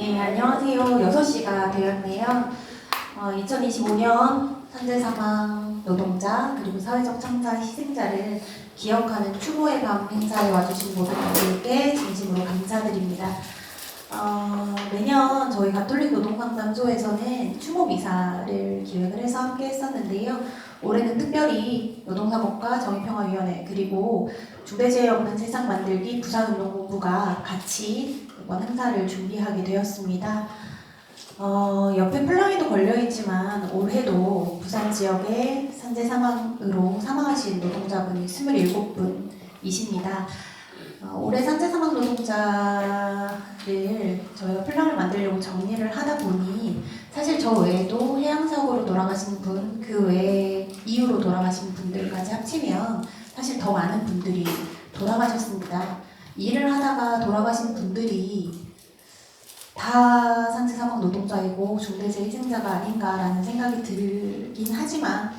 네, 안녕하세요. 6시가 되었네요. 2025년 산재사망 노동자 그리고 사회적 창자 희생자를 기억하는 추모의 밤 행사에 와주신 모든 분들께 진심으로 감사드립니다. 매년 저희 가톨릭 노동상담소에서는 추모 미사를 기획을 해서 함께 했었는데요. 올해는 특별히 노동사법과 정의평화위원회 그리고 중대재해 없는 세상 만들기 부산운동본부가 같이 이번 행사를 준비하게 되었습니다. 옆에 플랑에도 걸려있지만 올해도 부산 지역에 산재 사망으로 사망하신 노동자분이 27분이십니다. 올해 산재 사망 노동자를 저희가 플랑을 만들려고 정리를 하다 보니 사실 저 외에도 해양사고로 돌아가신 분, 그 외에 이유로 돌아가신 분들까지 합치면 사실 더 많은 분들이 돌아가셨습니다. 일을 하다가 돌아가신 분들이 다 산재 사망 노동자이고 중대재해 희생자가 아닌가라는 생각이 들긴 하지만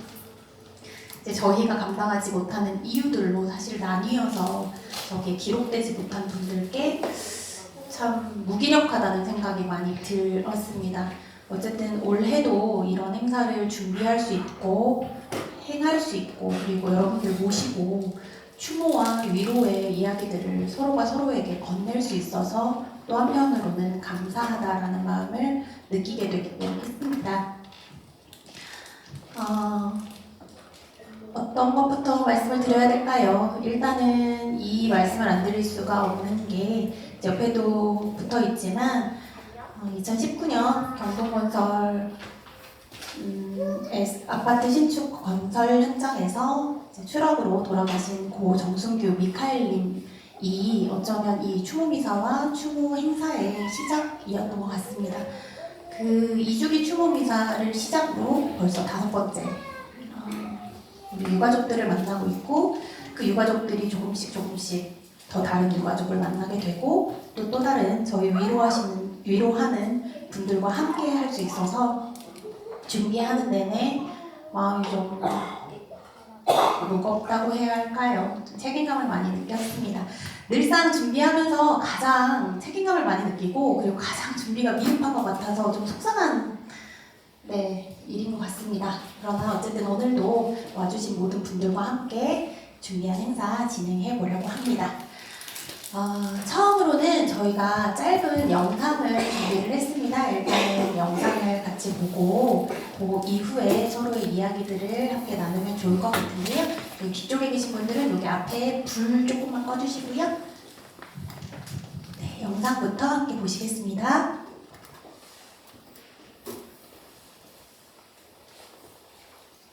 이제 저희가 감당하지 못하는 이유들로 사실 나뉘어서 저게 기록되지 못한 분들께 참 무기력하다는 생각이 많이 들었습니다. 어쨌든 올해도 이런 행사를 준비할 수 있고 행할 수 있고 그리고 여러분들 모시고 추모와 위로의 이야기들을 서로가 서로에게 건넬 수 있어서 또 한편으로는 감사하다라는 마음을 느끼게 되기도 했습니다. 어떤 것부터 말씀을 드려야 될까요? 일단은 이 말씀을 안 드릴 수가 없는 게 옆에도 붙어 있지만 2019년 경동건설 아파트 신축 건설 현장에서 추락으로 돌아가신 고 정순규 미카엘님이 어쩌면 이 추모미사와 추모 행사의 시작이었던 것 같습니다. 그 2주기 추모미사를 시작으로 벌써 5번째 우리 유가족들을 만나고 있고 그 유가족들이 조금씩 더 다른 유가족을 만나게 되고 또 다른 저희 위로하는 분들과 함께 할 수 있어서 준비하는 내내 마음이 좀 무겁다고 해야 할까요? 좀 책임감을 많이 느꼈습니다. 늘상 준비하면서 가장 책임감을 많이 느끼고 그리고 가장 준비가 미흡한 것 같아서 좀 속상한 일인 것 같습니다. 그러나 어쨌든 오늘도 와주신 모든 분들과 함께 준비한 행사 진행해 보려고 합니다. 처음으로는 저희가 짧은 영상을 준비를 했습니다. 일단은 영상을 같이 보고 그 이후에 서로의 이야기들을 함께 나누면 좋을 것 같은데요. 여기 뒤쪽에 계신 분들은 여기 앞에 불 조금만 꺼주시고요. 네, 영상부터 함께 보시겠습니다.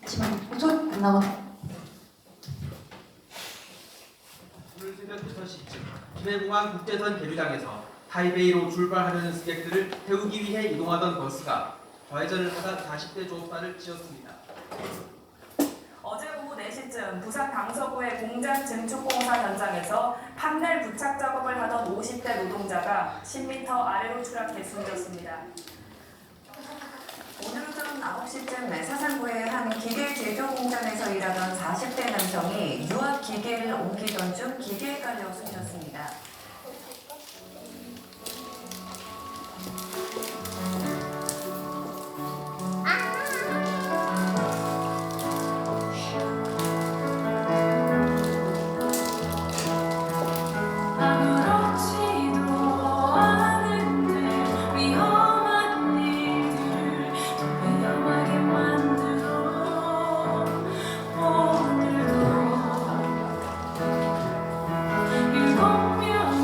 잠시만요. 손 안 나와. 오늘 새벽 6시쯤 김해공항 국제선 계류장에서 타이베이로 출발하려는 승객들을 태우기 위해 이동하던 버스가 좌회전을 하다 40대 조업사를 치었습니다. 어제 오후 4시쯤 부산 강서구의 공장 증축공사 현장에서 판넬 부착 작업을 하던 50대 노동자가 10m 아래로 추락해 숨졌습니다. 오늘 오전 9시쯤 사상구의 한 기계 제조 공장에서 일하던 40대 남성이 유압 기계를 옮기던 중 기계에 깔려 숨졌습니다. 일곱 명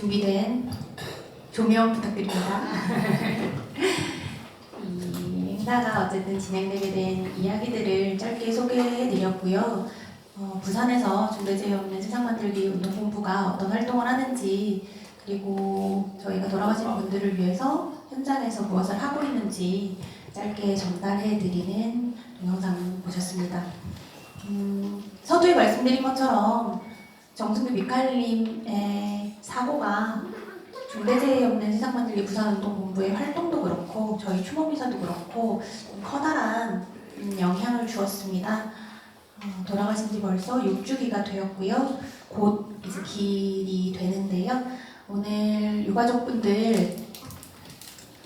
준비된 조명 부탁드립니다. 이 행사가 어쨌든 진행되게 된 이야기들을 짧게 소개해드렸고요. 부산에서 중대재해없는 세상만들기 운동본부가 어떤 활동을 하는지, 그리고 저희가 돌아가신 분들을 위해서 현장에서 무엇을 하고 있는지 짧게 전달해드리는 동영상 보셨습니다. 서두에 말씀드린 것처럼 정승규 미카엘님의 사고가 중대재해없는 세상만들기 부산운동본부의 활동도 그렇고 저희 추모미사도 그렇고 커다란 영향을 주었습니다. 돌아가신 지 벌써 6주기가 되었고요. 곧 이제 길이 되는데요. 오늘 유가족분들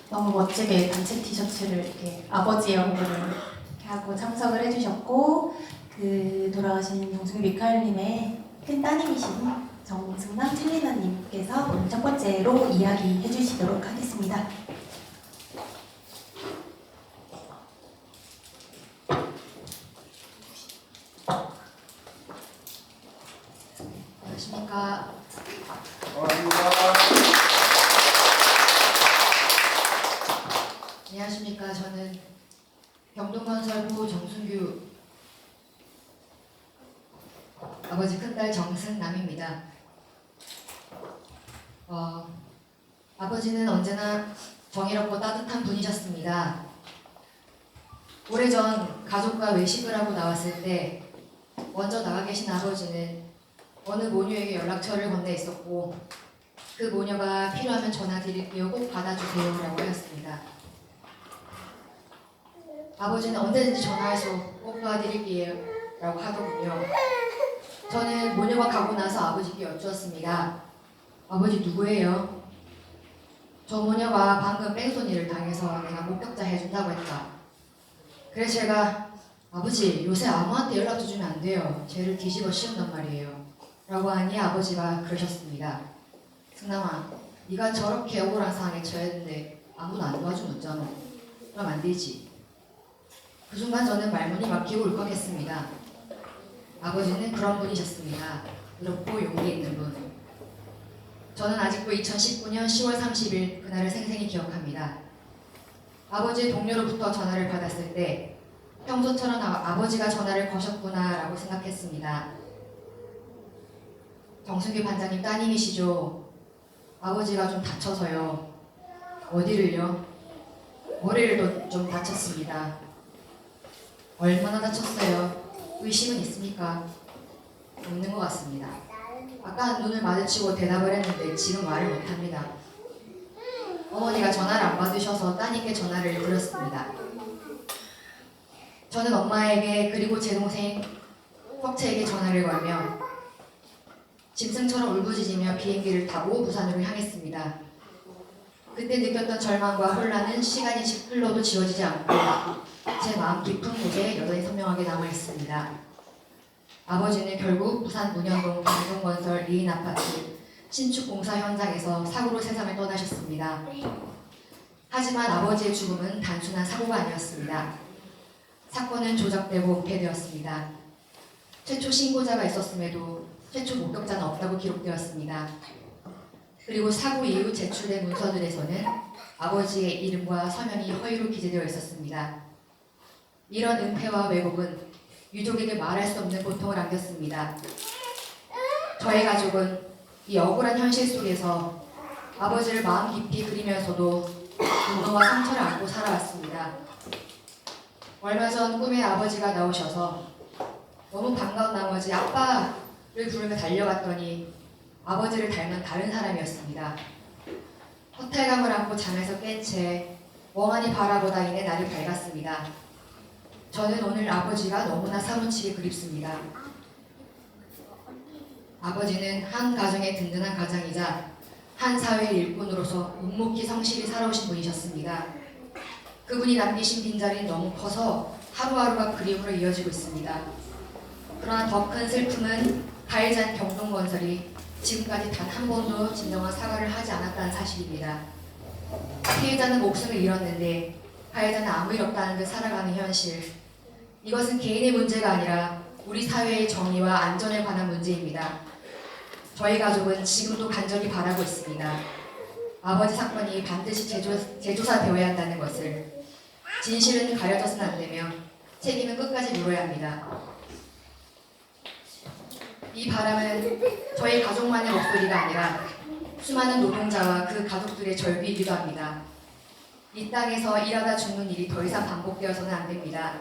너무 멋지게 단체 티셔츠를 이렇게 아버지의 얼굴을 이렇게 하고 참석을 해주셨고, 그 돌아가신 정승규 미카엘님의 큰 따님이신 정승남 첼리나님께서 오늘 첫 번째로 이야기해 주시도록 하겠습니다. 안녕하십니까. 안녕하십니까. 저는 경동건설부 정순규 아버지 큰딸 정승남입니다. 아버지는 언제나 정의롭고 따뜻한 분이셨습니다. 오래전 가족과 외식을 하고 나왔을 때 먼저 나가 계신 아버지는 어느 모녀에게 연락처를 건네 있었고, 그 모녀가 필요하면 전화드릴게요, 꼭 받아주세요 라고 하였습니다. 아버지는 언제든지 전화해서 꼭 도와드릴게요 라고 하더군요. 저는 모녀가 가고 나서 아버지께 여쭈었습니다. 아버지 누구예요? 저 모녀가 방금 뺑소니를 당해서 내가 목격자 해준다고 했다. 그래서 제가 아버지 요새 아무한테 연락도 주면 안 돼요. 쟤를 뒤집어 씌운단 말이에요 라고 하니 아버지가 그러셨습니다. 승남아, 네가 저렇게 억울한 상황에 처했는데 아무도 안 도와주면 어쩌노? 그럼 안 되지. 그 순간 저는 말문이 막히고 울컥했습니다. 아버지는 그런 분이셨습니다. 그렇고 용기 있는 분. 저는 아직도 2019년 10월 30일 그날을 생생히 기억합니다. 아버지의 동료로부터 전화를 받았을 때 평소처럼 아버지가 전화를 거셨구나 라고 생각했습니다. 정순규 반장님 따님이시죠? 아버지가 좀 다쳐서요. 어디를요? 머리를 좀 다쳤습니다. 얼마나 다쳤어요? 의심은 있습니까? 없는 것 같습니다. 아까 눈을 마주치고 대답을 했는데 지금 말을 못합니다. 어머니가 전화를 안 받으셔서 따님께 전화를 드렸습니다. 저는 엄마에게 그리고 제 동생 혁채에게 전화를 걸며 짐승처럼 울부짖으며 비행기를 타고 부산으로 향했습니다. 그때 느꼈던 절망과 혼란은 시간이 흘러도 지워지지 않고 제 마음 깊은 곳에 여전히 선명하게 남아있습니다. 아버지는 결국 부산 문현동 경동건설 리인 아파트 신축 공사 현장에서 사고로 세상을 떠나셨습니다. 하지만 아버지의 죽음은 단순한 사고가 아니었습니다. 사건은 조작되고 은폐되었습니다. 최초 신고자가 있었음에도 최초 목격자는 없다고 기록되었습니다. 그리고 사고 이후 제출된 문서들에서는 아버지의 이름과 서명이 허위로 기재되어 있었습니다. 이런 은폐와 왜곡은 유족에게 말할 수 없는 고통을 안겼습니다. 저의 가족은 이 억울한 현실 속에서 아버지를 마음 깊이 그리면서도 분노와 상처를 안고 살아왔습니다. 얼마 전 꿈에 아버지가 나오셔서 너무 반가운 나머지 아빠를 부르며 달려갔더니 아버지를 닮은 다른 사람이었습니다. 허탈감을 안고 잠에서 깬 채 멍하니 바라보다 이내 날이 밝았습니다. 저는 오늘 아버지가 너무나 사무치게 그립습니다. 아버지는 한 가정의 든든한 가장이자 한 사회의 일꾼으로서 묵묵히 성실히 살아오신 분이셨습니다. 그분이 남기신 빈자리는 너무 커서 하루하루가 그리움으로 이어지고 있습니다. 그러나 더 큰 슬픔은 가해자인 경동건설이 지금까지 단 한 번도 진정한 사과를 하지 않았다는 사실입니다. 피해자는 목숨을 잃었는데 가해자는 아무 일 없다는 듯 살아가는 현실. 이것은 개인의 문제가 아니라 우리 사회의 정의와 안전에 관한 문제입니다. 저희 가족은 지금도 간절히 바라고 있습니다. 아버지 사건이 반드시 재조사되어야 한다는 것을. 진실은 가려져서는 안 되며 책임은 끝까지 물어야 합니다. 이 바람은 저희 가족만의 목소리가 아니라 수많은 노동자와 그 가족들의 절규이기도 합니다. 이 땅에서 일하다 죽는 일이 더 이상 반복되어서는 안 됩니다.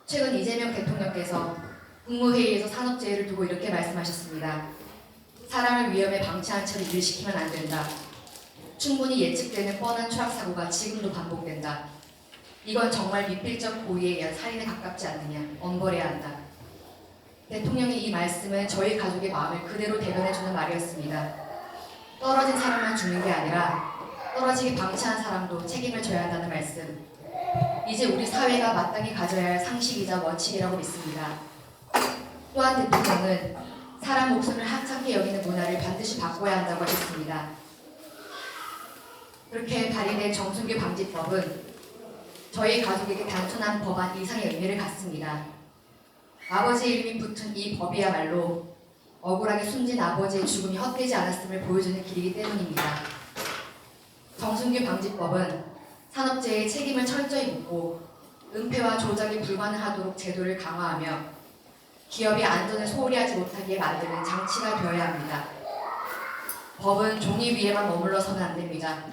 최근 이재명 대통령께서 국무회의에서 산업재해를 두고 이렇게 말씀하셨습니다. 사람을 위험에 방치한 채로 일을 시키면 안 된다. 충분히 예측되는 뻔한 추락사고가 지금도 반복된다. 이건 정말 미필적 고의에 의한 살인에 가깝지 않느냐. 엄벌해야 한다. 대통령의 이 말씀은 저희 가족의 마음을 그대로 대변해주는 말이었습니다. 떨어진 사람만 죽는 게 아니라 떨어지게 방치한 사람도 책임을 져야 한다는 말씀. 이제 우리 사회가 마땅히 가져야 할 상식이자 원칙이라고 믿습니다. 또한 대통령은 사람 목숨을 하찮게 여기는 문화를 반드시 바꿔야 한다고 하셨습니다. 그렇게 발의된 정순교 방지법은 저희 가족에게 단순한 법안 이상의 의미를 갖습니다. 아버지의 이름이 붙은 이 법이야말로 억울하게 숨진 아버지의 죽음이 헛되지 않았음을 보여주는 길이기 때문입니다. 정순교 방지법은 산업재해의 책임을 철저히 묻고 은폐와 조작이 불가능하도록 제도를 강화하며 기업의 안전을 소홀히 하지 못하게 만드는 장치가 되어야 합니다. 법은 종이 위에만 머물러서는 안 됩니다.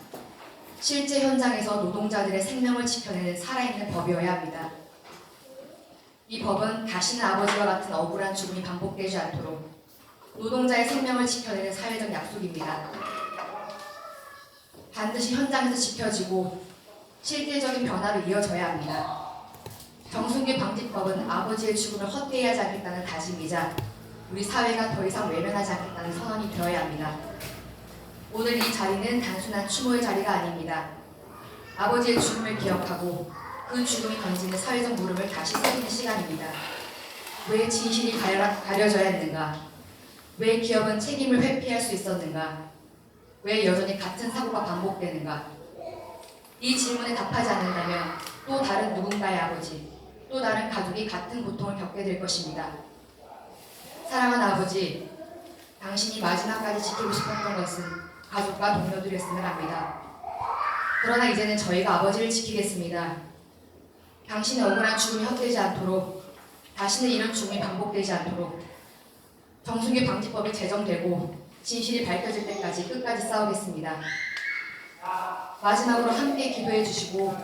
실제 현장에서 노동자들의 생명을 지켜내는 살아있는 법이어야 합니다. 이 법은 다시는 아버지와 같은 억울한 죽음이 반복되지 않도록 노동자의 생명을 지켜내는 사회적 약속입니다. 반드시 현장에서 지켜지고 실질적인 변화로 이어져야 합니다. 정순교 방지법은 아버지의 죽음을 헛되이 하지 않겠다는 다짐이자 우리 사회가 더 이상 외면하지 않겠다는 선언이 되어야 합니다. 오늘 이 자리는 단순한 추모의 자리가 아닙니다. 아버지의 죽음을 기억하고 그 죽음이 던지는 사회적 물음을 다시 새기는 시간입니다. 왜 진실이 가려져야 했는가? 왜 기업은 책임을 회피할 수 있었는가? 왜 여전히 같은 사고가 반복되는가? 이 질문에 답하지 않는다면 또 다른 누군가의 아버지, 또 다른 가족이 같은 고통을 겪게 될 것입니다. 사랑하는 아버지, 당신이 마지막까지 지키고 싶었던 것은 가족과 동료들이었음을 압니다. 그러나 이제는 저희가 아버지를 지키겠습니다. 당신의 억울한 죽음이 헛되지 않도록, 다시는 이런 죽음이 반복되지 않도록 정순교 방지법이 제정되고 진실이 밝혀질 때까지 끝까지 싸우겠습니다. 마지막으로 함께 기도해 주시고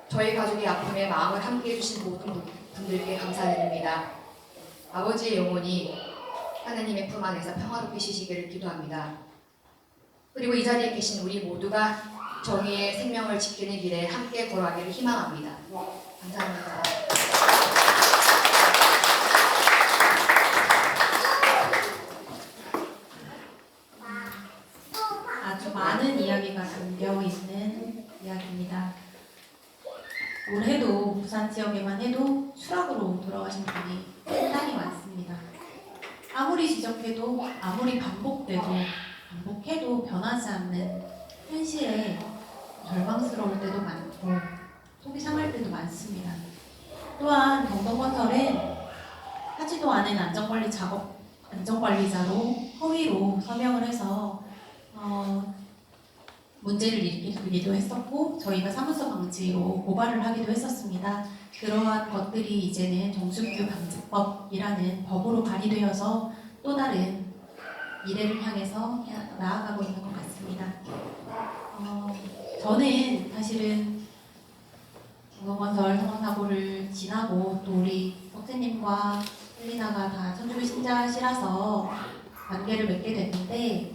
저희 가족의 아픔에 마음을 함께 해주신 모든 분들께 감사드립니다. 아버지의 영혼이 하나님의 품 안에서 평화롭게 쉬시기를 기도합니다. 그리고 이 자리에 계신 우리 모두가 정의의 생명을 지키는 길에 함께 걸어가기를 희망합니다. 감사합니다. 아주 많은 이야기가 담겨 있는 이야기입니다. 올해도 부산 지역에만 해도 추락으로 돌아가신 분이 상당히 많습니다. 아무리 지적해도 아무리 반복해도 변하지 않는 현실에 절망스러울 때도 많고 속이 상할 때도 많습니다. 또한 경동건설은 하지도 않은 안전관리자로 허위로 서명을 해서 문제를 일으키기도 했었고 저희가 사무소 방지로 고발을 하기도 했었습니다. 그러한 것들이 이제는 정순교 방지법이라는 법으로 발의되어서 또 다른 미래를 향해서 나아가고 있는 것 같습니다. 저는 사실은 경동건설 사고를 지나고 또 우리 석재님과 헬리나가 다 천주교 신자시라서 관계를 맺게 됐는데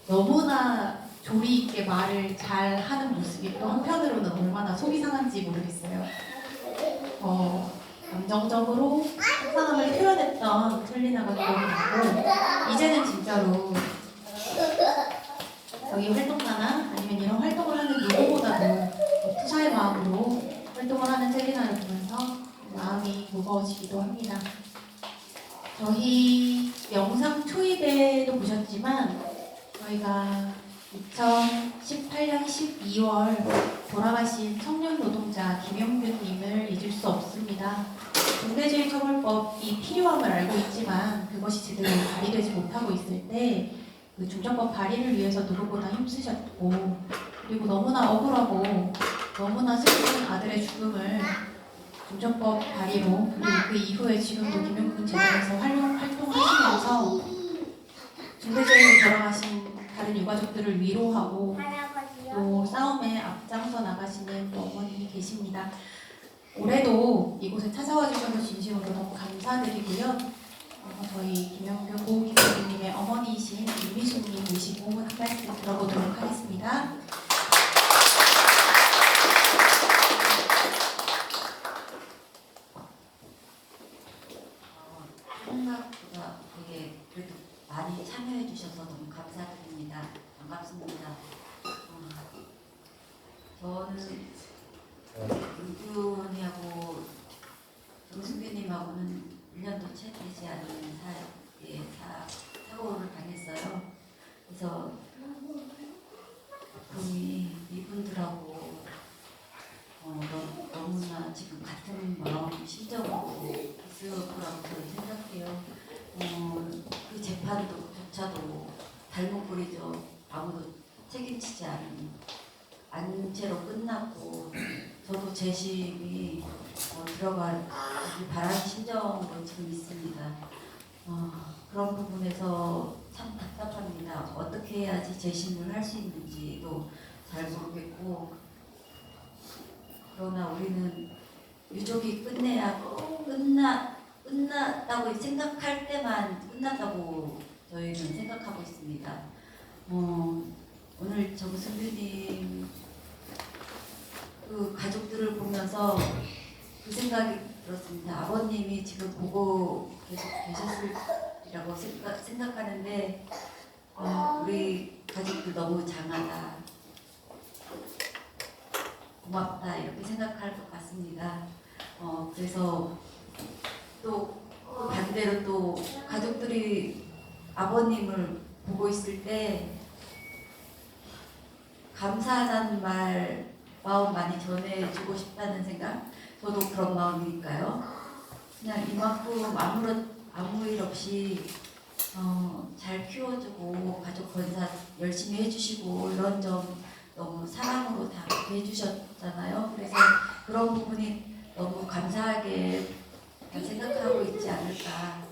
너무나 조리 있게 말을 잘 하는 모습이 또 한편으로는 얼마나 속이 상한지 모르겠어요. 감정적으로 속상함을 표현했던 헬리나가 기억이 나고 이제는 진짜로 여기 활동가나 아니면 이런 활동을 하는 누구보다도 투사의 마음으로 활동을 하는 헬리나를 보면서 마음이 무거워지기도 합니다. 저희 영상 초입에도 보셨지만 저희가 2018년 12월 돌아가신 청년 노동자 김용균님을 잊을 수 없습니다. 중대재해처벌법이 필요함을 알고 있지만 그것이 제대로 발의되지 못하고 있을 때 그 중정법 발의를 위해서 누구보다 힘쓰셨고 그리고 너무나 억울하고 너무나 슬픈 아들의 죽음을 중정법 발의로 그리고 그 이후에 지금도 김용군 재단에서 활동하시면서 중대재해로 돌아가신 다른 유가족들을 위로하고 또 싸움에 앞장서 나가시는 또 어머님이 계십니다. 올해도 이곳에 찾아와 주셔서 진심으로 너무 감사드리고요. 저희 김영규 고기자님의 어머니이신 유미수님 모시고 한 말씀 들어보도록 하겠습니다. 생각보다 되게 그래도 많이 참여해 주셔서 너무 감사드립니다. 반갑습니다. 저는 윤규언니하고 정승규님하고는 1년도 채 되지 않은 사이에 사고를 당했어요. 그래서 이분들하고 너무나 지금 같은 마음, 심정으로 있을 거라고 저는 생각해요. 그 재판조차도 달목거리죠. 아무도 책임지지 않은 채로 끝났고 저도 재심이 들어가길 바라는 심정으로 지금 있습니다. 그런 부분에서 참 답답합니다. 어떻게 해야지 재심을 할 수 있는지도 잘 모르겠고 그러나 우리는 유족이 끝났다고 생각할 때만 끝났다고 저희는 생각하고 있습니다. 오늘 정승규님 그 가족들을 보면서 그 생각이 들었습니다. 아버님이 지금 보고 계속 계셨으리라고 생각하는데 우리 가족들 너무 장하다, 고맙다 이렇게 생각할 것 같습니다. 그래서 또 반대로 또 가족들이 아버님을 보고 있을 때 감사하다는 마음 많이 전해주고 싶다는 생각, 저도 그런 마음이니까요. 그냥 이만큼 아무 일 없이 잘 키워주고 가족 건사 열심히 해주시고 이런 점 너무 사랑으로 다 해주셨잖아요. 그래서 그런 부분이 너무 감사하게 생각하고 있지 않을까.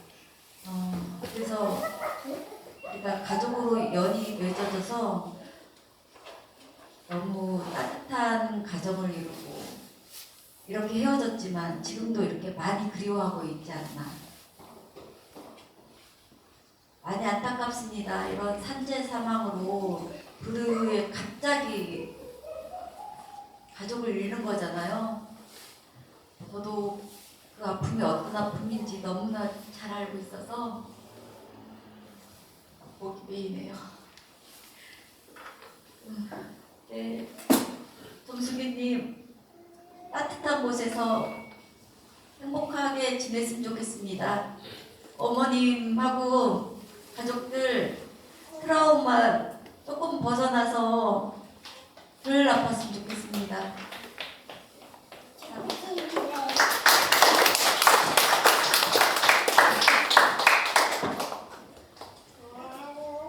그래서 우리가 가족으로 연이 맺어져서 너무 따뜻한 가정을 이루고 이렇게 헤어졌지만 지금도 이렇게 많이 그리워하고 있지 않나. 많이 안타깝습니다. 이런 산재 사망으로 불의에 갑자기 가족을 잃는 거잖아요. 저도 그 아픔이 어떤 아픔인지 너무나 잘 알고 있어서 목이 메이네요. 네, 정수기님 따뜻한 곳에서 행복하게 지냈으면 좋겠습니다. 어머님하고 가족들 트라우마 조금 벗어나서 덜 아팠으면 좋겠습니다.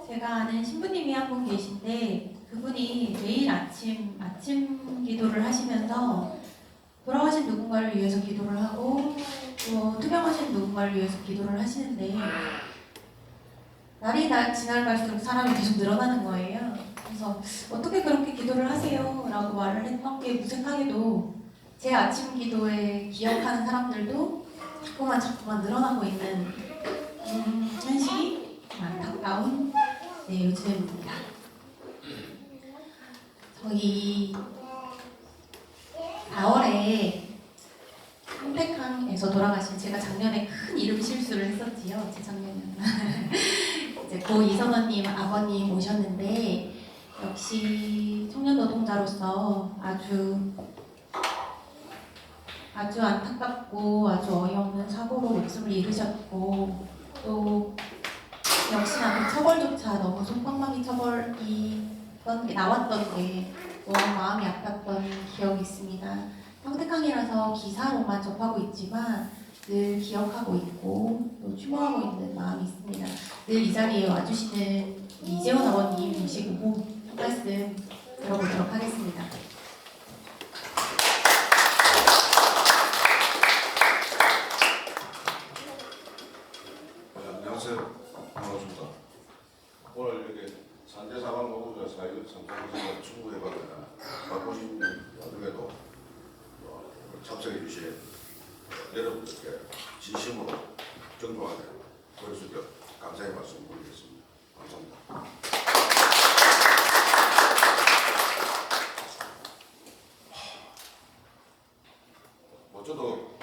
제가 아는 신부님이 한 분 계신데 그분이 매일 아침 기도를 하시면서 돌아가신 누군가를 위해서 기도를 하고 또 투병하신 누군가를 위해서 기도를 하시는데 날이 지날 갈수록 사람이 계속 늘어나는 거예요. 그래서 어떻게 그렇게 기도를 하세요? 라고 말을 했던 게 무색하게도 제 아침 기도에 기억하는 사람들도 자꾸만 늘어나고 있는 현실이 안타까운 요즘입니다. 저희 4월에 평택항에서 돌아가신, 제가 작년에 큰 이름 실수를 했었지요. 재작년이었나. 이제 고 이선원님 아버님 오셨는데 역시 청년 노동자로서 아주 안타깝고 아주 어이없는 사고로 목숨을 잃으셨고 또 역시나 그 처벌조차 너무 솜방망이 처벌이 나왔던 게 너무 마음이 아팠던 기억이 있습니다. 평택항이라서 기사로만 접하고 있지만 늘 기억하고 있고 또 추모하고 있는 마음이 있습니다. 늘 이 자리에 와주시는 이재원 아버님 모시고 한 말씀 들어보도록 하겠습니다. 안녕하세요. 반갑습니다. 오늘 이렇게 산재사망 노동자 사회를 참석해서 충고해봤거나 받고 싶은 와중에도 참석해 주신 여러분들께 진심으로 정중하게 머릿속에 감사의 말씀 드리겠습니다. 감사합니다. 저도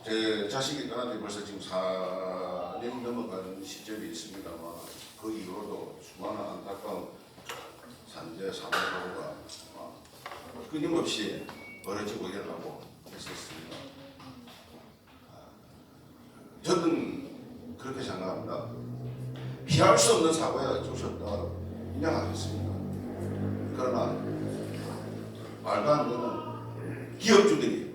제 자식이 떠난 지 벌써 지금 4년이 넘어가는 시점이 있습니다만 그 이후로도 수많은 안타까운 산재 사망사고가 끊임없이 벌어지고 일어나고 했었습니다. 저는 그렇게 생각합니다. 피할 수 없는 사고에 어쩌셨다 인정하겠습니다. 그러나 말도 안 되는 기업주들이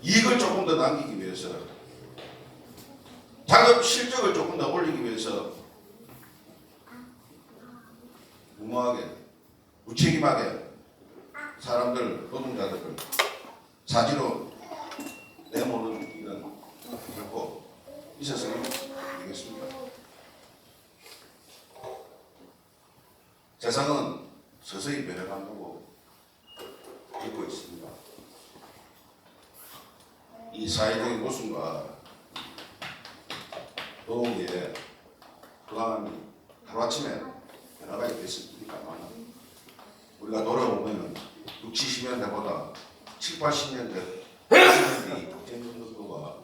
이익을 조금 더 남기기 위해서 작업 실적을 조금 더 올리기 위해서 무모하게 무책임하게 사람들 노동자들을 사지로 내모는 일은 결코 있어서는 안 되겠습니다. 세상은 서서히 변해간다고 믿고 있습니다. 이 사회적인 모순과 노동계의 불안함이 하루아침에 변화가 있겠습니까만 우리가 돌아보면 60, 70년대보다 7, 80년대 경쟁 속도가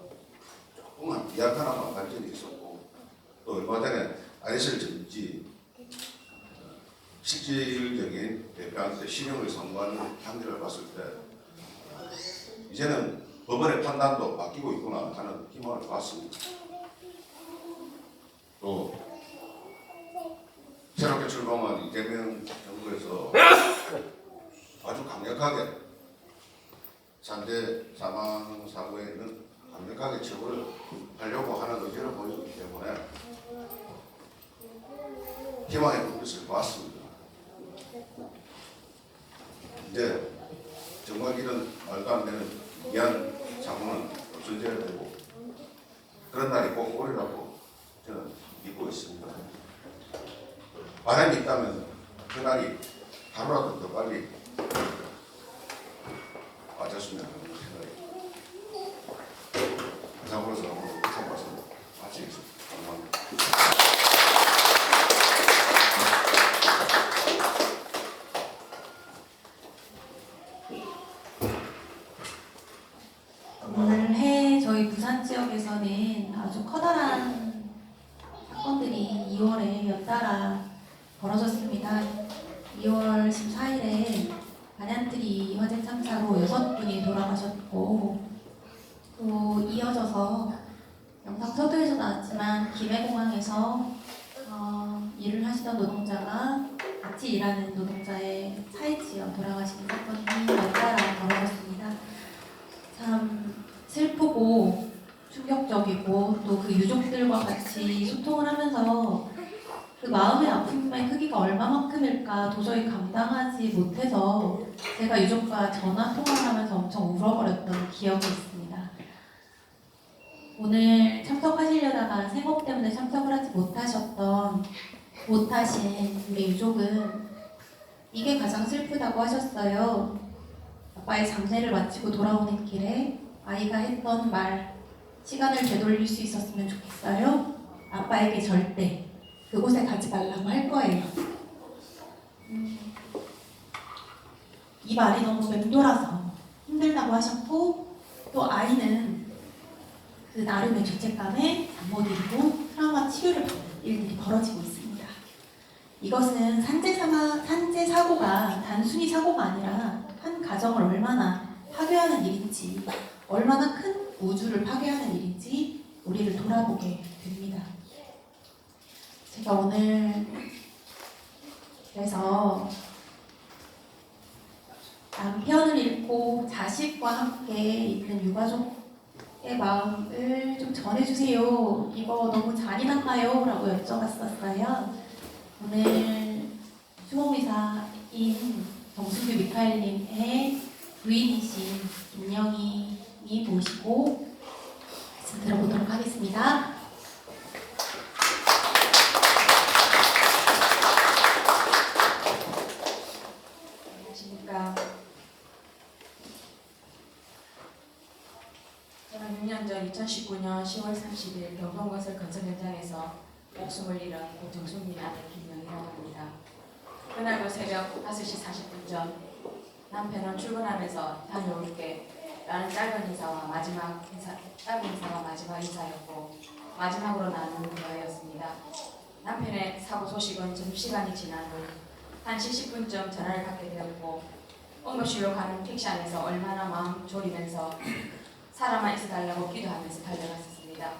조금만 미약하나마 발전이 있었고 또 얼마 전에 ISL 실질적인 대표한테 실형을 선고하는 판결을 봤을 때 이제는 법원의 판단도 바뀌고 있구나 하는 희망을 봤습니다. 또 새롭게 출범한 이재명 정부에서 아주 강력하게 산재 사망 사고에는 강력하게 처벌을 하려고 하는 의지를 보이기 때문에 희망의 불빛을 보았습니다. 이제 정말 이런 말도 안 되는 미안 사고는 없어져야 되고 그런 날이 꼭 오리라고 저는 믿고 있습니다. 바람이 있다면 그 날이 하루라도 더 빨리 맞았으면 하는 생각이 감사합니다. 오늘 참 말씀 마치겠습니다. 감사합니다. 올해 저희 부산 지역에서는 아주 커다란 사건들이 2월에 연달아 벌어졌습니다. 2월 14일에 반얀트리 화재 참사로 6분이 돌아가셨고 또 이어져서 영상 서두에서 나왔지만 김해공항에서 일을 하시던 노동자가 같이 일하는 노동자의 차에 치여 돌아가시는 사건이 연달아 벌어졌습니다. 참 슬프고 충격적이고 또 그 유족들과 같이 소통을 하면서 그 마음의 아픔의 크기가 얼마만큼일까 도저히 감당하지 못해서 제가 유족과 전화 통화를 하면서 엄청 울어버렸던 기억이 있습니다. 오늘 참석하시려다가 생업 때문에 참석을 하지 못하신 우리 유족은 이게 가장 슬프다고 하셨어요. 아빠의 장례를 마치고 돌아오는 길에 아이가 했던 말, 시간을 되돌릴 수 있었으면 좋겠어요. 아빠에게 절대 그곳에 가지 말라고 할 거예요. 이 말이 너무 맴돌아서 힘들다고 하셨고 또 아이는 그 나름의 죄책감에 잠 못 이루고 트라우마 치료를 받는 일들이 벌어지고 있습니다. 이것은 산재 사고가 단순히 사고가 아니라 한 가정을 얼마나 파괴하는 일인지, 얼마나 큰 우주를 파괴하는 일인지 우리를 돌아보게 됩니다. 제가 오늘 그래서 남편을 잃고 자식과 함께 있는 유가족 마음을 좀 전해주세요. 이거 너무 잔인한가요? 라고 여쭤봤었어요. 오늘 추모미사인 정순규 미카엘님의 부인이신 김영희님 모시고 말씀 들어보도록 하겠습니다. 안녕하십니까. 저는 6년 전 2019년 10월 30일 경동건설 건설 현장에서 목숨을 잃은 고 정순민 아들 김영희라고 합니다. 그날도 새벽 5시 40분 전 남편은 출근하면서 다녀올게 라는 짧은 인사와 마지막 인사였고 마지막으로 나눈 대화였습니다. 남편의 사고 소식은 점심시간이 지난 후 1시 10분쯤 전화를 받게 되었고 응급실로 가는 택시 안에서 얼마나 마음 졸이면서 살아만 있어달라고 기도하면서 달려갔었습니다.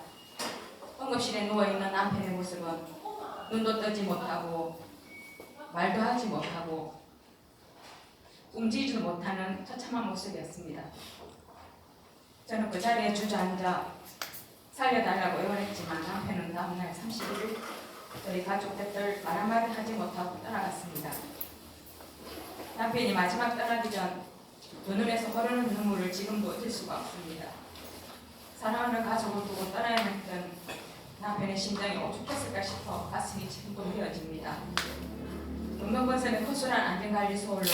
응급실에 누워있는 남편의 모습은 눈도 뜨지 못하고 말도 하지 못하고 움직이지도 못하는 처참한 모습이었습니다. 저는 그 자리에 주저앉아 살려달라고 애원했지만 남편은 다음날 31일 저희 가족들 말 한마디 하지 못하고 떠나갔습니다. 남편이 마지막 떠나기 전 눈물에서 흐르는 눈물을 지금도 잊을 수가 없습니다. 사랑하는 가족을 두고 떠나야만 했던 남편의 심장이 오죽했을까 싶어 가슴이 지금도 미어집니다. 경동건설의 허술한 안전관리 소홀로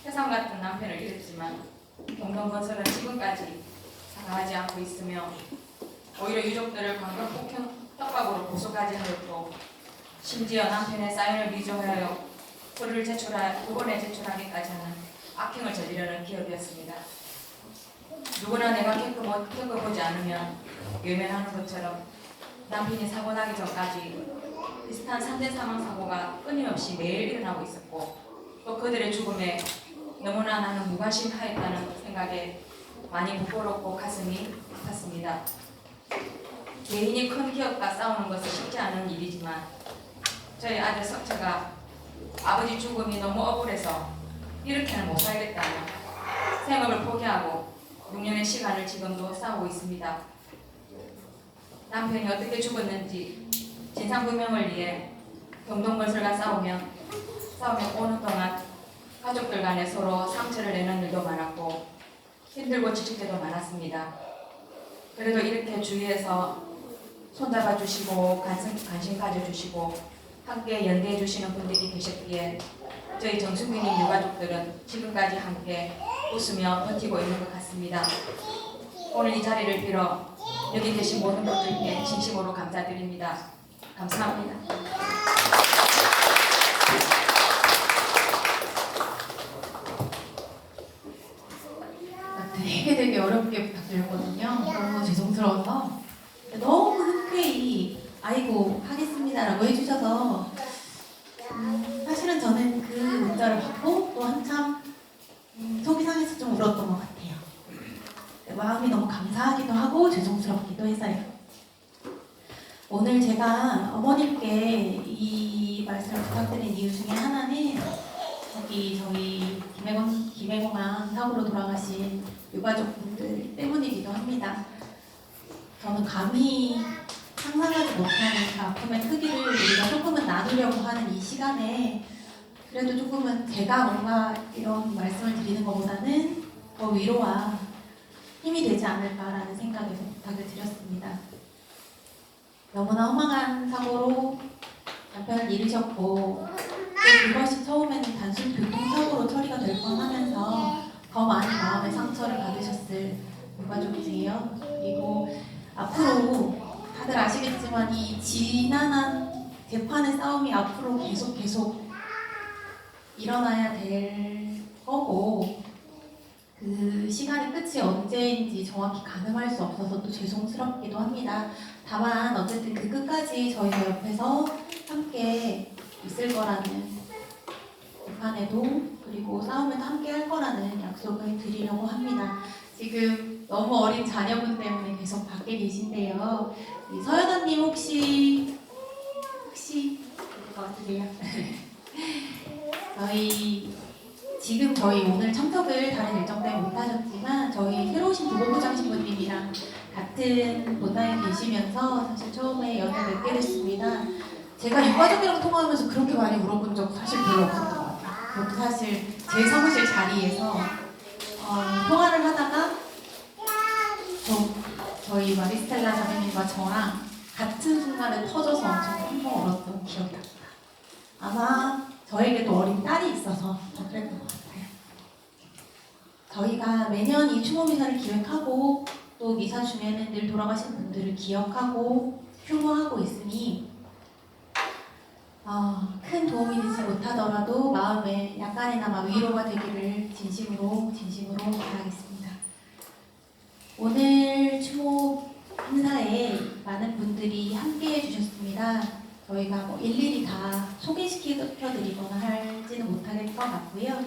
세상 같은 남편을 잃었지만 경동건설은 지금까지 사과하지 않고 있으며 오히려 유족들을 강력 폭행 협박으로 고소까지 하였고 심지어 남편의 사인을 위조하여 서류를 두 번에 제출하기까지 하는 악행을 저지르는 기업이었습니다. 누구나 내가 겪어보지 않으면 외면하는 것처럼 남편이 사고 나기 전까지 비슷한 3대 사망 사고가 끊임없이 매일 일어나고 있었고 또 그들의 죽음에 너무나 나는 무관심하였다는 생각에 많이 부끄럽고 가슴이 아팠습니다. 개인이 큰 기업과 싸우는 것은 쉽지 않은 일이지만 저희 아들 석철가 아버지 죽음이 너무 억울해서 이렇게는 못 살겠다며 생업을 포기하고 6년의 시간을 지금도 싸우고 있습니다. 남편이 어떻게 죽었는지 진상규명을 위해 경동건설과 싸우면 오는 동안 가족들 간에 서로 상처를 내는 일도 많았고 힘들고 지칠 때도 많았습니다. 그래도 이렇게 주위에서 손잡아 주시고 관심 가져주시고 함께 연대해 주시는 분들이 계셨기에 저희 정순민님 유가족들은 지금까지 함께 웃으며 버티고 있는 것 같습니다. 오늘 이 자리를 빌어 여기 계신 모든 분들께 진심으로 감사드립니다. 감사합니다. 되게 어렵게 부탁드렸거든요. 너무 죄송스러워서 너무 흔쾌히 아이고 하겠습니다라고 해주셔서 사실은 저는 그 문자를 받고 또 한참 속이 상해서 좀 울었던 것 같아요. 마음이 너무 감사하기도 하고 죄송스럽기도 해서요. 오늘 제가 어머님께 이 말씀을 부탁드린 이유 중에 하나는 저희 김해공항 사고로 돌아가신 유가족분들 때문이기도 합니다. 저는 감히 상상하지 못하는 그 아픔의 크기를 우리가 조금은 나누려고 하는 이 시간에 그래도 조금은 제가 뭔가 이런 말씀을 드리는 것보다는 더 위로와 힘이 되지 않을까라는 생각에서 부탁을 드렸습니다. 너무나 허망한 사고로 남편을 잃으셨고 또 그것이 처음에는 단순 교통사고로 처리가 될 뻔하면서 더 많은 마음의 상처를 받으셨을 유가족이세요. 그리고 앞으로 다들 아시겠지만 이 지난한 재판의 싸움이 앞으로 계속 일어나야 될 거고 그 시간의 끝이 언제인지 정확히 가늠할 수 없어서 또 죄송스럽기도 합니다. 다만 어쨌든 그 끝까지 저희가 옆에서 함께 있을 거라는 재판에도 그리고 싸움에도 함께 할 거라는 약속을 드리려고 합니다. 지금 너무 어린 자녀분 때문에 계속 밖에 계신데요. 서연아님 혹시 될 것 같으세요? 저희 오늘 참석을 다른 일정 때문에 못하셨지만 저희 새로 오신 부고부장 신부님이랑 저희랑 같은 본당에 계시면서 사실 처음에 연을 맺게 됐습니다. 제가 유가족이랑 통화하면서 그렇게 많이 물어본 적 사실 별로 없었던 것 같아요. 그것도 사실 제 사무실 자리에서 통화를 하다가 저희 마리스텔라 자매님과 저랑 같은 순간에 터져서 엄청 펑펑 울었던 기억이 납니다. 아마 저에게도 어린 딸이 있어서 더 그랬던 것 같아요. 저희가 매년 이 추모 미사를 기획하고 또 미사 중에는 늘 돌아가신 분들을 기억하고 휴무하고 있으니 큰 도움이 되지 못하더라도 마음에 약간이나마 위로가 되기를 진심으로 바라겠습니다. 오늘 추모 행사에 많은 분들이 함께 해주셨습니다. 저희가 뭐 일일이 다 소개시켜드리거나 할지는 못할 것 같고요.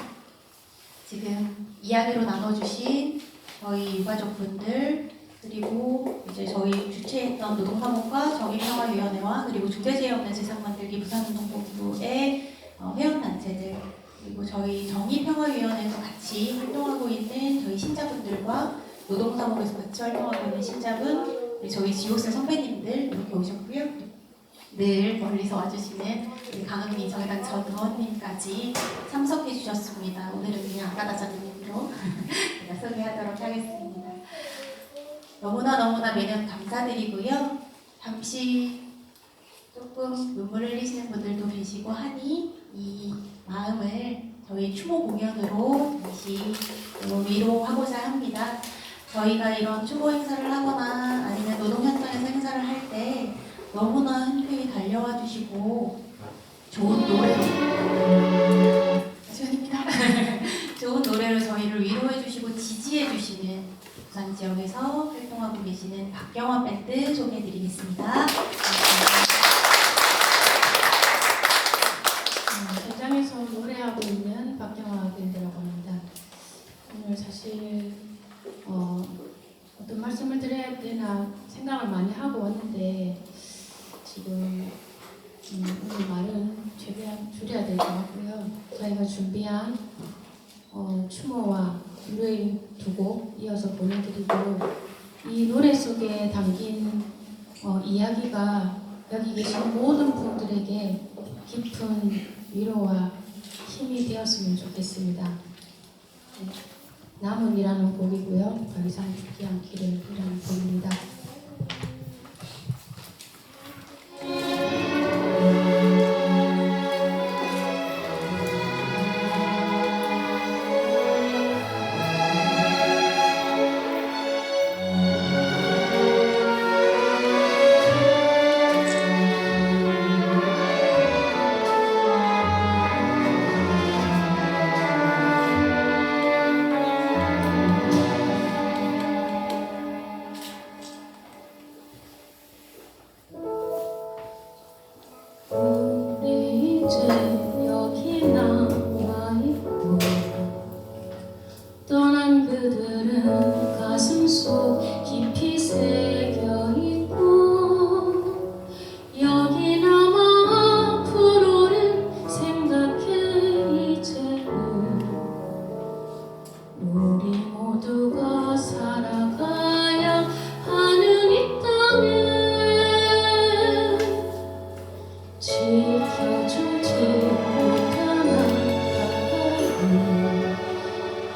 지금 이야기로 나눠주신 저희 유가족분들 그리고 이제 저희 주최했던 노동사무과 정의평화위원회와 그리고 중대재해없는 세상 만들기 부산운동본부의 회원단체들 그리고 저희 정의평화위원회에서 같이 활동하고 있는 저희 신자분들과 노동사무에서 같이 활동하고 있는 신자분 저희 지옥생 선배님들 이렇게 오셨고요. 늘 멀리서 와주시는 우리 강은미 정의당 전 의원님까지 참석해 주셨습니다. 오늘은 그냥 아까다자님으로 제가 소개하도록 하겠습니다. 너무나 매년 감사드리고요. 잠시 조금 눈물 흘리시는 분들도 계시고 하니 이 마음을 저희 추모 공연으로 다시 위로하고자 합니다. 저희가 이런 추모 행사를 하거나 아니면 노동 현장에서 행사를 할 때 너무나 흔쾌히 달려와 주시고 좋은 노래로 시원입니다. 좋은 노래로 저희를 위로해 주시고 지지해 주시는 부산 지역에서 활동하고 계시는 박경화 밴드 소개해 드리겠습니다. 현장에서 노래하고 있는 박경화 밴드라고 합니다. 오늘 사실 어떤 말씀을 드려야 되나 생각을 많이 하고 왔는데 지금 오늘 말은 최대한 줄여야 될 것 같고요. 저희가 준비한 추모와 유레인 두 곡 이어서 보내드리고 이 노래 속에 담긴 이야기가 여기 계신 모든 분들에게 깊은 위로와 힘이 되었으면 좋겠습니다. 남은이라는 곡이고요. 더 이상 죽지 않기를이라는 곡입니다.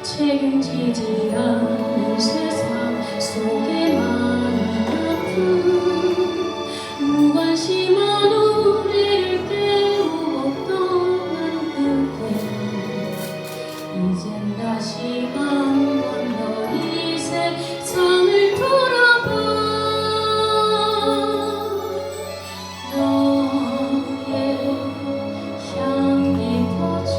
책임지지 않는 세상 속에 많은 아픔 무관심한 우리를 깨우고 떠난 그대 이젠 다시 한 번 더 이 세상을 돌아봐 너의 향기 퍼져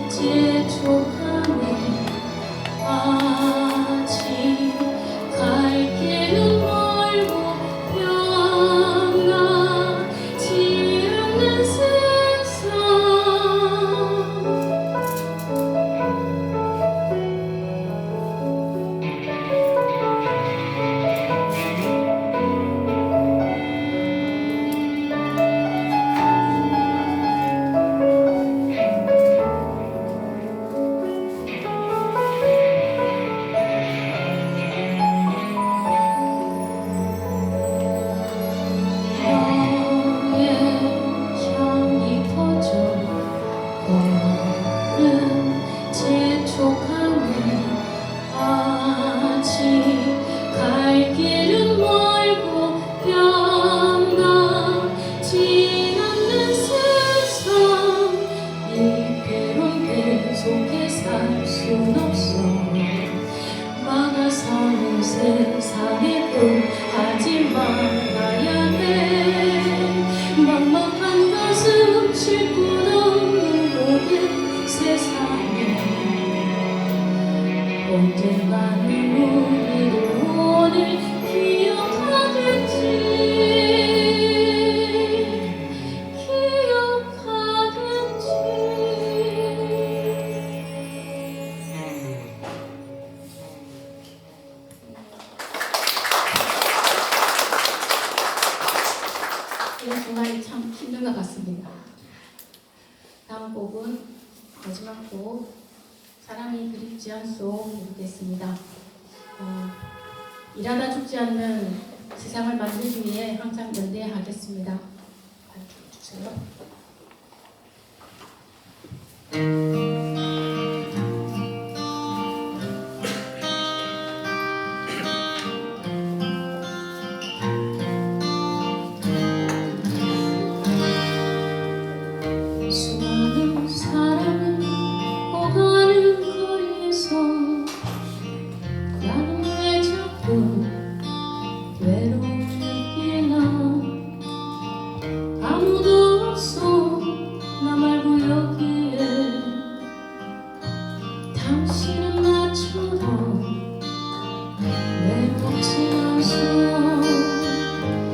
재촉하네 아직 갈 길은 멀고 변하지 않는 세상 속에 살 순 없어 막아서는 세상에 또 하지 말아야 해 막막한 가슴 칠 곳 없는 모든 세상에 언젠가는 우리를 오늘 기억하겠지 이런 생활이 참 힘든 것 같습니다. 다음 곡은 마지막 곡 사랑이 그립지 않소 부르겠습니다. 일하다 죽지 않는 세상을 만들기 위해 항상 연대하겠습니다. 발표 주세요. 수많은 사람은 오가는 거리에서 나는 왜 자꾸 외로움을 느끼나 아무도 없어 나 말고 여기에 당신은 나처럼 외롭지 않소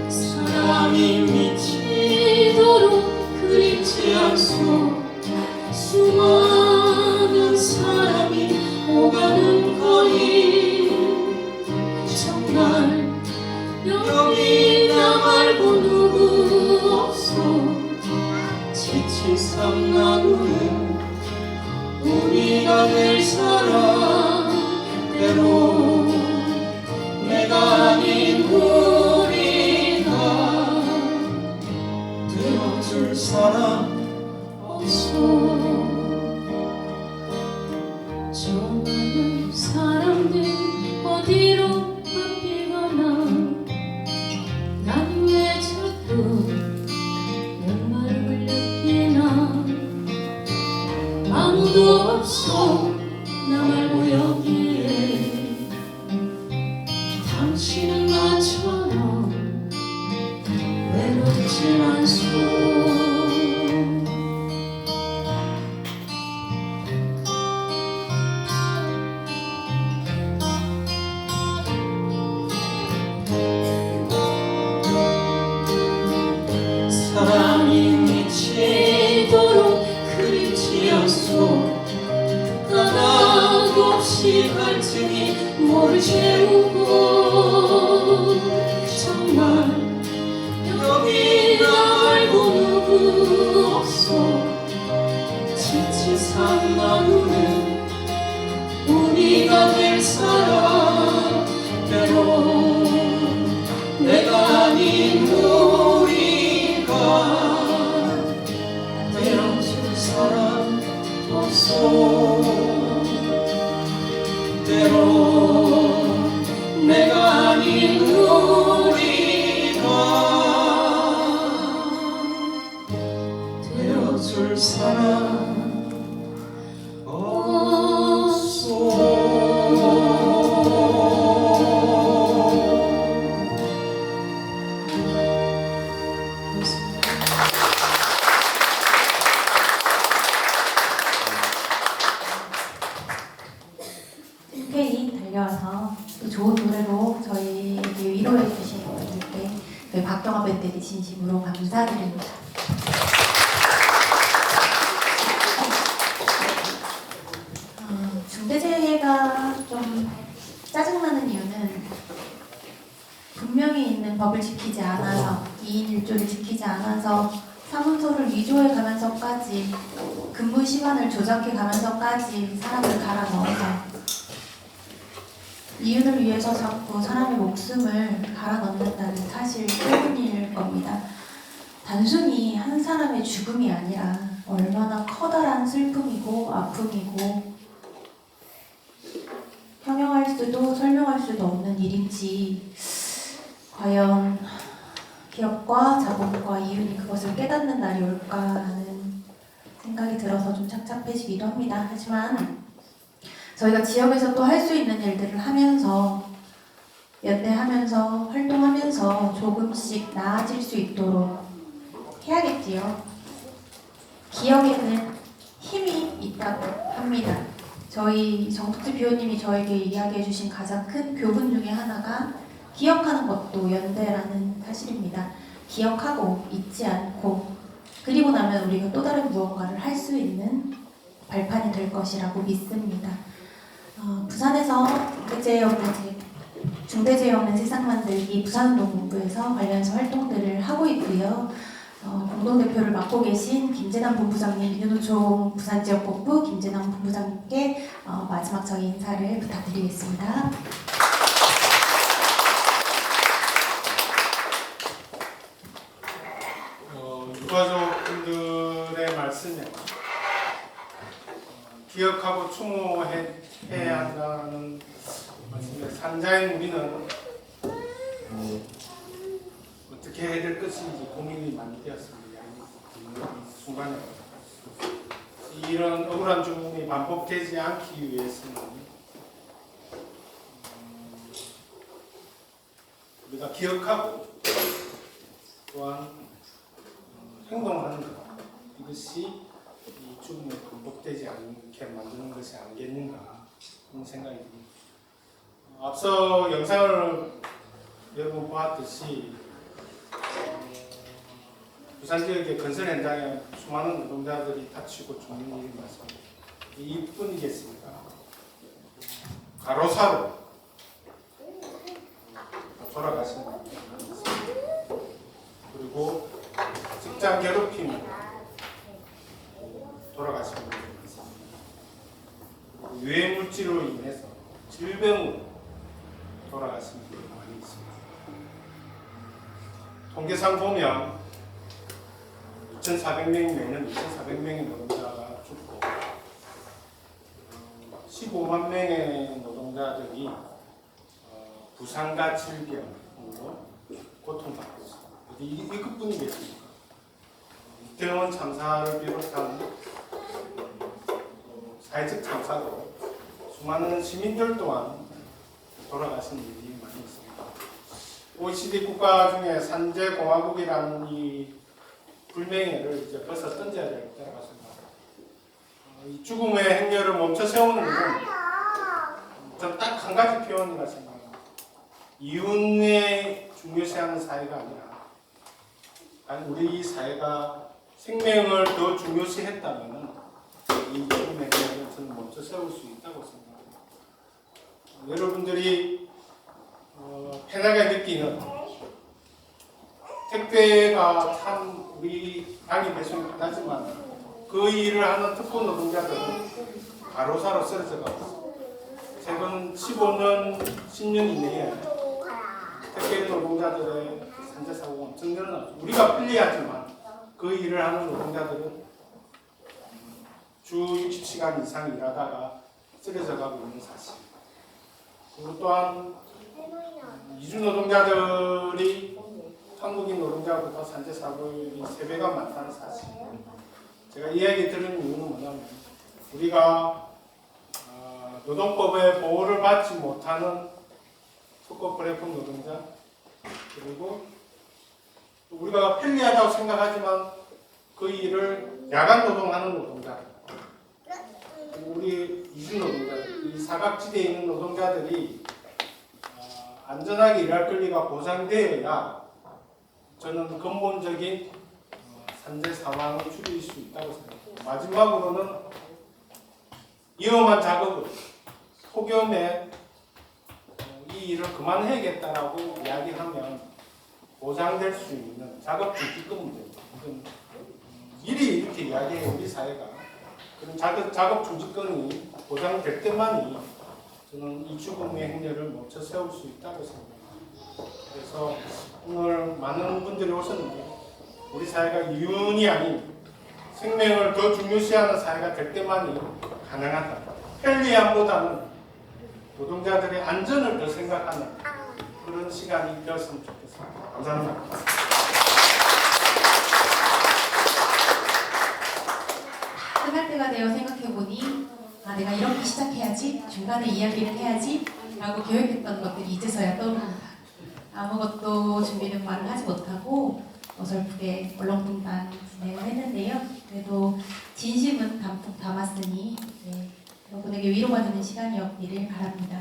사랑이 미치도록 그립지 않소 수많은 사람이 오가는 거리 정말 여기 나 말고 누구 없어 지친 삶 나누는 우리가 될 사람 때로 내가 아닌 우리가 되어줄 사람 없어 저 많은 사람들 어디로 바뀌거나 난 왜 자꾸 목마름을 느끼나 아무도 없어 나 말고 여기에 당신은 나처럼 외롭지 않소 사랑이 미치도록 그립지 않소 하나도 없이 갈증이 모를 채우고 정말 여기 나 말고 누구 없어 지친 삶 나누는 우리가 될 사람 때로 내가 아닌 우리가 되어줄 사람 없어 때로 내가 아닌 우리가 되어줄 사람 없어 흔쾌히 달려와서 또 좋은 노래로 저희에게 위로해 주신 분들께 저희 박경화 밴드에 진심으로 감사드립니다. 중대재해가 좀 짜증나는 이유는 분명히 있는 법을 지키지 않아서 2인 1조를 지키지 않아서 사문서를 위조해 가면서까지 근무 시간을 조작해 가면서까지 사람을 갈아 넣어서 이윤을 위해서 자꾸 사람의 목숨을 갈아 넣는다는 사실 때문일 겁니다. 단순히 한 사람의 죽음이 아니라 얼마나 커다란 슬픔이고 아픔이고 형용할 수도 설명할 수도 없는 일인지 과연 기업과 자본과 이윤이 그것을 깨닫는 날이 올까 하는 생각이 들어서 좀 착잡해지기도 합니다. 하지만 저희가 지역에서 또 할 수 있는 일들을 하면서 연대하면서 활동하면서 조금씩 나아질 수 있도록 해야겠지요. 기억에는 힘이 있다고 합니다. 저희 정숙지 비호님이 저에게 이야기해 주신 가장 큰 교훈 중에 하나가 기억하는 것도 연대라는 사실입니다. 기억하고 잊지 않고 그리고 나면 우리가 또 다른 무언가를 할 수 있는 발판이 될 것이라고 믿습니다. 부산에서 중대재해 없는 세상 만들기 부산운동본부에서 관련해서 활동들을 하고 있고요. 공동대표를 맡고 계신 김재남 본부장님, 민주노총 부산지역본부 김재남 본부장님께 마지막 저희 인사를 부탁드리겠습니다. 유가족분들의 말씀에 기억하고 추모해야 한다는 말씀에 산자인 우리는 어떻게 해야 될 것인지 고민이 많이 되었습니다. 이 순간에 이런 억울한 죽음이 반복되지 않기 위해서는 우리가 기억하고 또한 행동하는 것, 이것이 이 죽음이 반복되지 않게 만드는 것이 아니겠는가 그런 생각이 듭니다. 앞서 영상을 여러분 보았듯이 부산 지역의 건설 현장에 수많은 노동자들이 다치고 죽는 일이 많습니다. 이뿐이겠습니까? 가로사로 돌아가신 분이 많습니다. 그리고 직장 괴롭힘 돌아가신 분이 많습니다. 유해 물질로 인해서 질병으로 돌아가신 분이 많이 있습니다. 통계상 보면 2,400명이 매년 2,400명의 노동자가 죽고 15만 명의 노동자들이 부상과 질병으로 고통받고 있습니다. 이 끝뿐이겠습니까? 이태원 참사를 비롯한 사회적 참사로 수많은 시민들 또한 돌아가신 일이 많이 있습니다. OECD 국가 중에 산재공화국이라는 이 불명예를 이제 벌써 던져야 될 때라고 생각합니다. 이 죽음의 행렬을 멈춰 세우는 것은 전 딱 한 가지 표현이라 생각합니다. 이윤에 중요시하는 사회가 아니라 우리 사회가 생명을 더 중요시했다면 이 죽음의 행렬을 저는 멈춰 세울 수 있다고 생각합니다. 여러분들이 편하게 느끼는 택배가 참 우리 당이 배송이 편하지만 그 일을 하는 특권 노동자들은 가로사로 쓰러져 가고 있습니다. 최근 15년, 10년 이내에 택배 노동자들의 산재 사고가 엄청 늘어났죠. 우리가 편리하지만 그 일을 하는 노동자들은 주 60시간 이상 일하다가 쓰러져 가고 있는 사실. 그리고 또한 이주 노동자들이 한국인 노동자보다 산재 사고율이 3배가 많다는 사실. 제가 이야기 들은 이유는 뭐냐면 우리가 노동법의 보호를 받지 못하는 특권 플랫폼 노동자, 그리고 우리가 편리하다고 생각하지만 그 일을 야간 노동하는 노동자, 우리 이주 노동자들, 이 사각지대에 있는 노동자들이 안전하게 일할 권리가 보장되어야 저는 근본적인 산재 사망을 줄일 수 있다고 생각합니다. 마지막으로는 위험한 작업을 폭염에 이 일을 그만해야겠다라고 이야기하면 보장될 수 있는 작업 중지금 문제입니다. 미리 이렇게 이야기해요, 우리 사회가. 그런 작업 중지금이 보장될 때만이 저는 이 죽음의 행렬을 멈춰 세울 수 있다고 생각합니다. 그래서 오늘 많은 분들이 오셨는데 우리 사회가 이윤이 아닌 생명을 더 중요시하는 사회가 될 때만이 가능하다. 편리함보다는 노동자들의 안전을 더 생각하는 그런 시간이 되었으면 좋겠습니다. 감사합니다. 끝날 때가 되어 생각해보니 아, 내가 이렇게 시작해야지, 중간에 이야기를 해야지 라고 계획했던 것들이 이제서야 떠오릅니다. 아무것도 준비는 말을 하지 못하고 어설프게 얼렁뚱땅 진행을 했는데요. 그래도 진심은 담뿍 담았으니 여러분에게 위로가 되는 시간이었기를 바랍니다.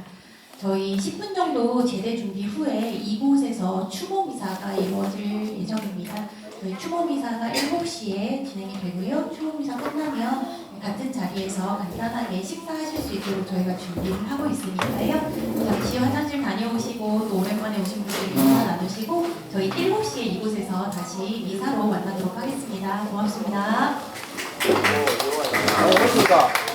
저희 10분 정도 제대 준비 후에 이곳에서 추모 미사가 이루어질 예정입니다. 저희 추모 미사가 7시에 진행이 되고요. 추모 미사 끝나면 같은 자리에서 간단하게 식사하실 수 있도록 저희가 준비를 하고 있으니까요. 잠시 화장실 다녀오시고 또 오랜만에 오신 분들 인사 나누시고 저희 7시에 이곳에서 다시 미사로 만나도록 하겠습니다. 고맙습니다. 고맙습니다.